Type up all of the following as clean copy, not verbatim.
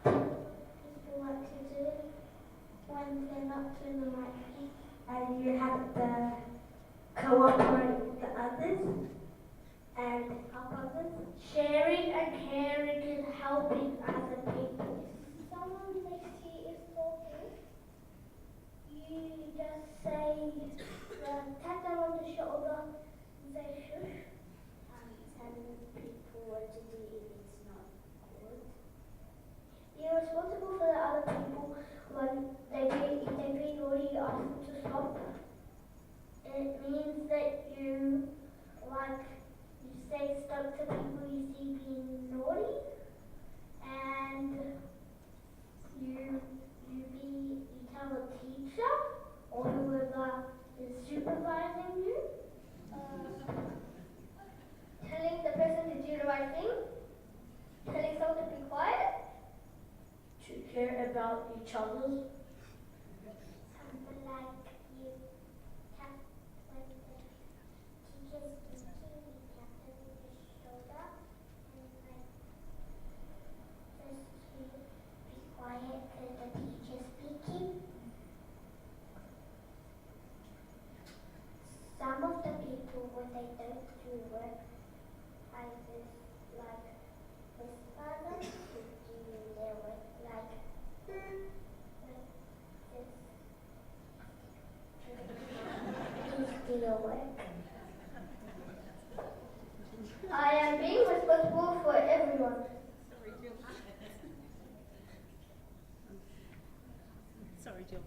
People like to do when they're not doing the right thing, and you have to cooperate with the others and help others. Sharing and caring and helping other people. Someone next to you is talking. You just say, tap them on the shoulder and say shush. Telling people what to do if it's not good. You're responsible for the other people when if they be naughty, you ask them to stop. It means that you say stop to people you see being naughty, and you tell a teacher or whoever is supervising you, telling the person to do the right thing, telling someone to be quiet, to care about each other. Something like you tap when the teacher's speaking, you tap them on the shoulder and just to be quiet because the teacher's speaking. Some of the people, when they don't do work, I just whisper them to do their work, please do your work. I am being responsible for everyone. Sorry, Jill.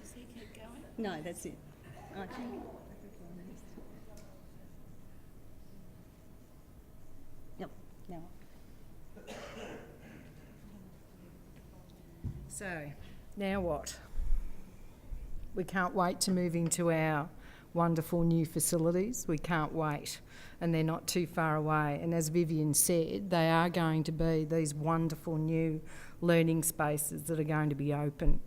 Does he keep going? No, that's it. I think everyone is. Yep, now. So, now what? We can't wait to move into our wonderful new facilities. We can't wait, and they're not too far away. And as Vivian said, they are going to be these wonderful new learning spaces that are going to be open.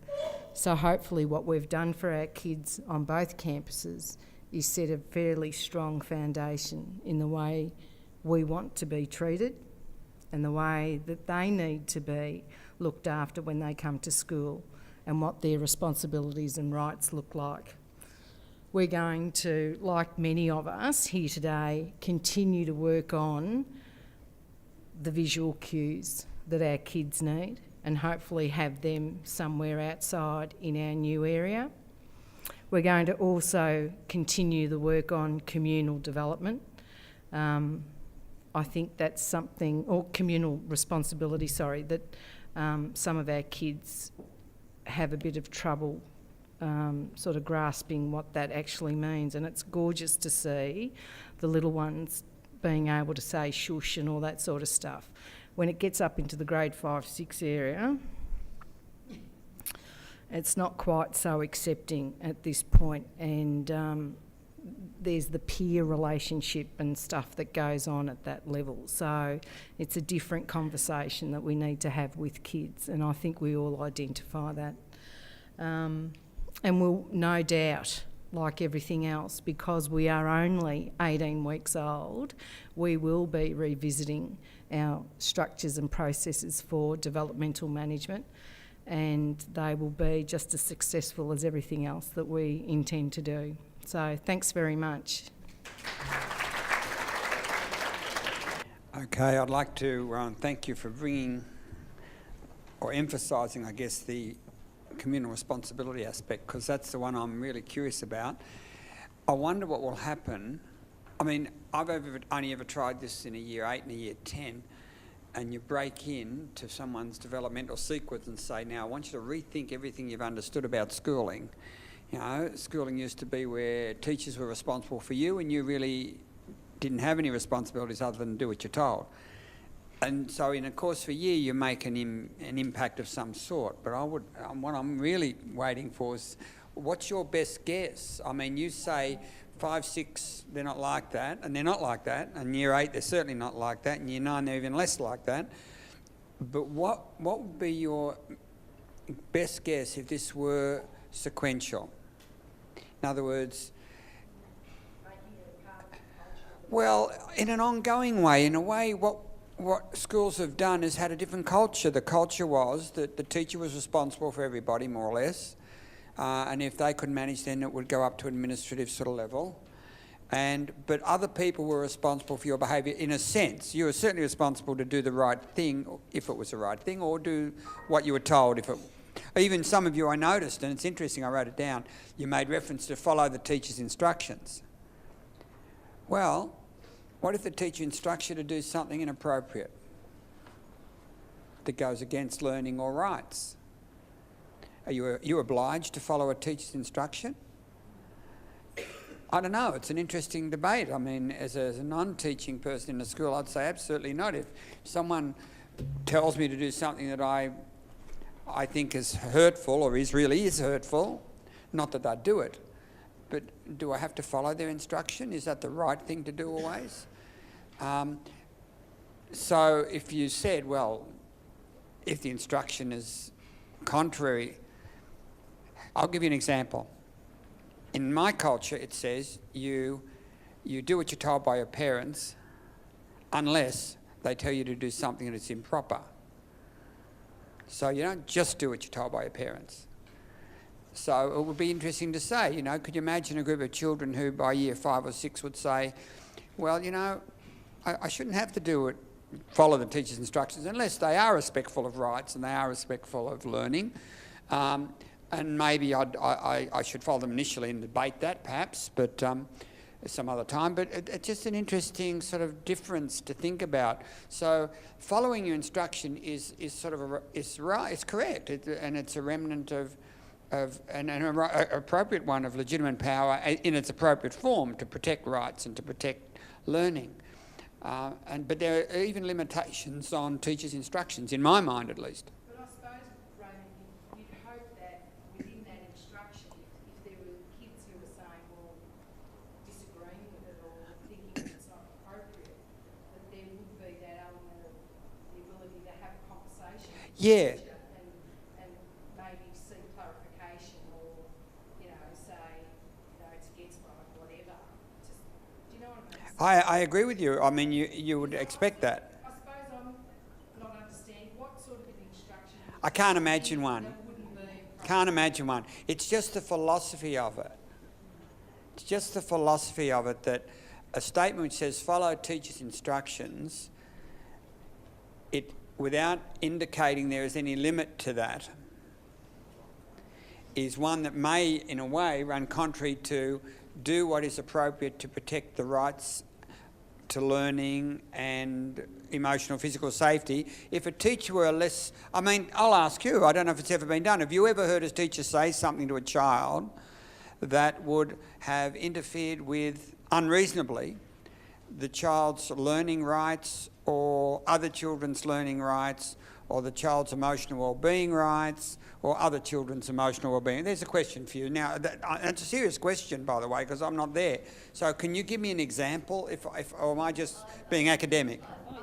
So hopefully what we've done for our kids on both campuses is set a fairly strong foundation in the way we want to be treated and the way that they need to be looked after when they come to school and what their responsibilities and rights look like. We're going to, like many of us here today, continue to work on the visual cues that our kids need and hopefully have them somewhere outside in our new area. We're going to also continue the work on communal development. I think that's something, or communal responsibility, that some of our kids have a bit of trouble sort of grasping what that actually means, and it's gorgeous to see the little ones being able to say shush and all that sort of stuff. When it gets up into the grade 5, 6 area, it's not quite so accepting at this point, and there's the peer relationship and stuff that goes on at that level. So it's a different conversation that we need to have with kids, and I think we all identify that. And we'll no doubt, like everything else, because we are only 18 weeks old, we will be revisiting our structures and processes for developmental management, and they will be just as successful as everything else that we intend to do. So thanks very much. Okay, I'd like to thank you for bringing or emphasising, I guess, the communal responsibility aspect, because that's the one I'm really curious about. I wonder what will happen. I mean, I've only ever tried this in a year 8 and a year 10, and you break in to someone's developmental sequence and say, now I want you to rethink everything you've understood about schooling. You know, schooling used to be where teachers were responsible for you and you really didn't have any responsibilities other than do what you're told. And so in a course of a year, you make an impact of some sort. But what I'm really waiting for is, what's your best guess? I mean, you say 5, 6, they're not like that, and they're not like that. And year 8, they're certainly not like that. And year 9, they're even less like that. But what would be your best guess if this were sequential? In other words, Well, in an ongoing way, in a way, what schools have done is had a different culture. The culture was that the teacher was responsible for everybody, more or less, and if they couldn't manage, then it would go up to administrative sort of level. But other people were responsible for your behaviour in a sense. You were certainly responsible to do the right thing if it was the right thing, or do what you were told if it. Even some of you I noticed, and it's interesting, I wrote it down, you made reference to follow the teacher's instructions. Well, what if the teacher instructs you to do something inappropriate that goes against learning or rights? Are you obliged to follow a teacher's instruction? I don't know, it's an interesting debate. I mean, as a non-teaching person in a school, I'd say absolutely not. If someone tells me to do something that I think is hurtful or really is hurtful, not that I'd do it, but do I have to follow their instruction? Is that the right thing to do always? So if you said, well, if the instruction is contrary, I'll give you an example. In my culture, it says you do what you're told by your parents unless they tell you to do something that is improper. So you don't just do what you're told by your parents. So it would be interesting to say, you know, could you imagine a group of children who by year 5 or 6 would say, well, you know, I shouldn't have to follow the teacher's instructions unless they are respectful of rights and they are respectful of learning. And maybe I should follow them initially and debate that perhaps, but some other time. But it's just an interesting sort of difference to think about. So following your instruction is sort of it's right, it's correct, and it's a remnant of an appropriate one of legitimate power in its appropriate form to protect rights and to protect learning. But there are even limitations on teachers' instructions, in my mind at least. But I suppose, Raymond, you'd hope that within that instruction, if there were kids who were saying, well, disagreeing with it or thinking it's not appropriate, that there would be that element of the ability to have a conversation with the teacher and maybe seek clarification or, you know, say, you know, it's against whatever. Just, do you know what I mean? I agree with you. I mean, you would expect that. I suppose I'm not understanding what sort of an instruction. I can't imagine one. That wouldn't be. Can't imagine one. It's just the philosophy of it. It's just the philosophy of it that a statement which says follow teacher's instructions, it without indicating there is any limit to that, is one that may, in a way, run contrary to do what is appropriate to protect the rights to learning and emotional, physical safety. If a teacher were less... I mean, I'll ask you, I don't know if it's ever been done. Have you ever heard a teacher say something to a child that would have interfered with, unreasonably, the child's learning rights or other children's learning rights or the child's emotional well-being rights or other children's emotional well-being? There's a question for you. Now, it's a serious question, by the way, because I'm not there. So can you give me an example, or am I just being academic? Oh,